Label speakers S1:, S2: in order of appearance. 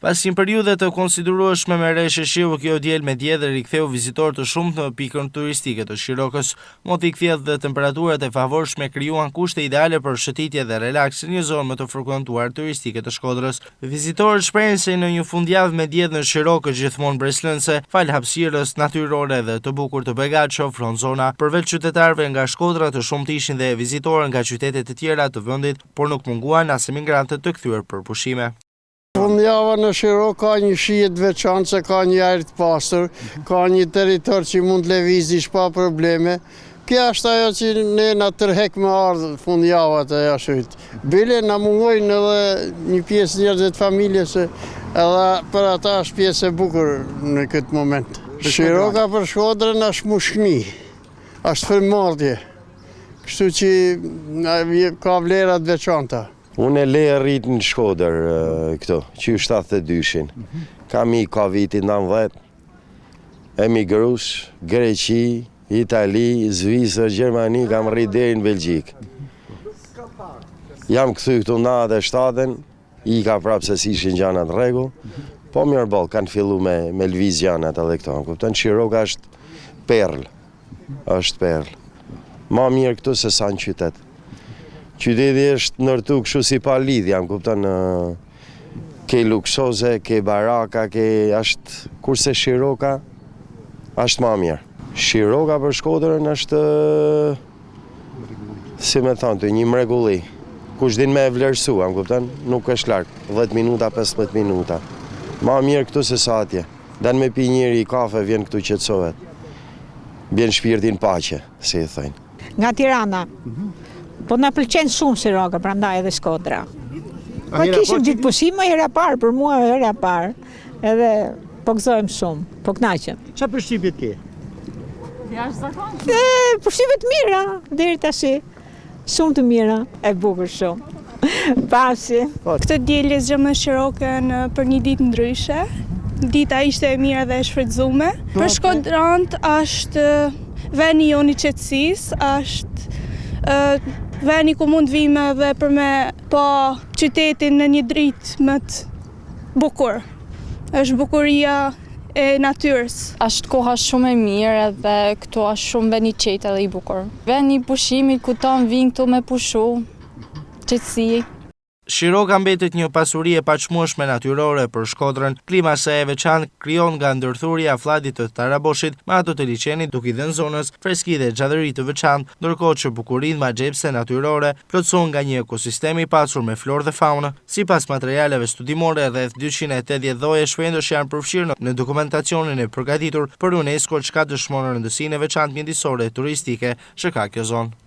S1: Pas një periudhe të konsiderueshme me rreshe shiu, kjo diel me dje dhe riktheu vizitorë të shumtë në pikën turistike të Shirokës. Moti i kthjellë dhe temperaturat e favorshme krijuan kushte ideale për shëtitje dhe relaks në një zonë më të frekuentuar turistike të Shkodrës. Vizitorët shprehin se në një fundjavë me dje në Shirokë gjithmonë breslënse, fal hapësirës natyrore dhe të bukur të Begat që ofron zona përveç qytetarëve nga Shkodra, të shumtë ishin dhe vizitorë nga qytete të tjera të vendit, por nuk munguan as emigrantët të kthyer për pushime.
S2: Fundjava në Shirokë ka një shije të veçantë, se ka një ajër të pastër, ka një territor që mund lëvizish pa probleme. Kjo është ajo që ne na tërhek me ardhë fundjavat e jashtë. Bile na mungojnë edhe një pjesë njerëzve të familjes, edhe për ata është pjesë e bukur në këtë moment. Shiroka për Shkodrën është mushkëni, është frymëmarrje, kështu që ka vlera të veçanta.
S3: Unë e le rrit në Shkodër këto, që 72-shin. Kam i ka vitin 90, emigrus, Greqi, Itali, Zvicër, Gjermani, kam rrit deri në Belgjikë. Jam këthy këtu na dhe 7-ën, i ka prapë se si ishin gjanat rregull, po mirë ballë, kanë fillu me lviz gjanat edhe këto. Kupton, Shiroka është perl, Ma mirë këtu se sa në qytet. Qyteti është ndërtu kështu si pa lidhja, më kupton, ke luksoze, ke baraka, është kurse Shiroka është ma mirë. Shiroka për Shkodrën është, si me thonë, një mrekulli. Kush din me e vlerësu, më kupton, nuk është larkë, 10 minuta, 15 minuta. Ma mirë këtu se sa atje. Dan me pi njëri i kafe, vjen këtu qetësohet. Bjen shpirtin paqe, si i thëjnë.
S4: Nga Tirana. Po na pëlqen shumë Shiroka, prandaj edhe Shkodra. Po kishim ditë pushime hera parë, për mua hera parë. Edhe po gëzojmë shumë, po kënaqem.
S5: Çfarë përshtypjet ke?
S4: Përshtypje të mira, deri tash. Shumë të mira, e bukur shumë. Pasi.
S6: Këtë dielë zgjem në Shirokën për një ditë ndryshe. Dita ishte e mirë dhe e shfrytzuar. Për shkodranët është veni jonë i qetësisë, është veni ku mund vime dhe për me pa qytetin në një dritë më të bukur. Është bukuria e natyrës.
S7: Është koha shumë e mirë edhe këtu është shumë veni qetë edhe i bukur. Veni pushimit ku ta vinë këtu me pushu, qetësi.
S1: Shiroka mbetet një pasuri e pachmueshme natyrore për Shkodrën. Klima së e veçantë krijon nga ndërthurja e aflladit të Taraboshit me ato të liçenit, duke i dhënë zonës freski dhe gjallëri të veçantë, ndërkohë që bukurinë magjepse natyrore plotësohen nga një ekosistem i pasur me florë dhe faunë. Sipas materialeve studimore, rreth 280 lloje shpendësh janë përfshirë në dokumentacionin e përgatitur për UNESCO, çka dëshmon rëndësinë e veçantë mjedisore turistike që ka kjo zonë.